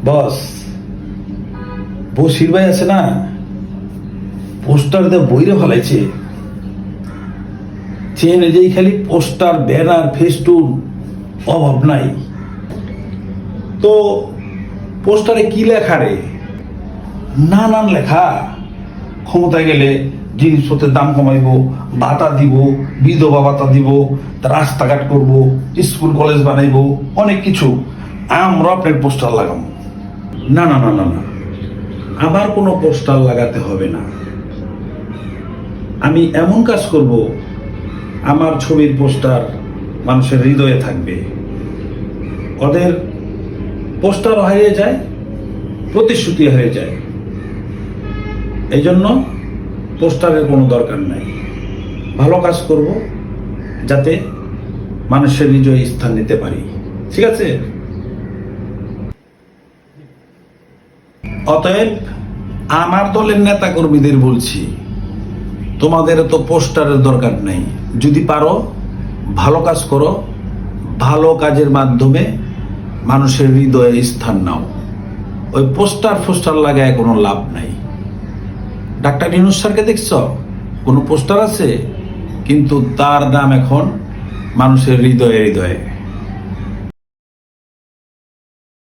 বস, বসির ভাই আছে না, পোস্টার দিয়ে বইরে ফেলাইছে। চেনে যেই খালি পোস্টার, ব্যানার, ফেস্টুন, অভাব নাই। তো পোস্টারে কি লেখা রে? নানান লেখা। ক্ষমতায় গেলে জিনিসপত্রের দাম কমাইব, ভাতা দিব, বিধবা ভাতা দিব, রাস্তাঘাট করব, স্কুল কলেজ বানাইব, অনেক কিছু। আমরা আপনার পোস্টার লাগাবো। না না না না না, আবার কোনো পোস্টার লাগাতে হবে না। আমি এমন কাজ করব, আমার ছবির পোস্টার মানুষের হৃদয়ে থাকবে। ওদের পোস্টার হারিয়ে যায়, প্রতিশ্রুতি হারিয়ে যায়। এই জন্য পোস্টারের কোনো দরকার নাই। ভালো কাজ করব যাতে মানুষের হৃদয়ে স্থান নিতে পারি। ঠিক আছে? অতএব আমার দলের নেতা কর্মীদের বলছি, তোমাদের তো পোস্টারের দরকার নেই। যদি পারো ভালো কাজ করো, ভালো কাজের মাধ্যমে মানুষের হৃদয়ে স্থান নাও। ওই পোস্টার লাগায় কোনো লাভ নাই। ডাক্তার ইউনূস স্যারকে দেখছ? কোনো পোস্টার আছে? কিন্তু তার দাম এখন মানুষের হৃদয়ে হৃদয়ে।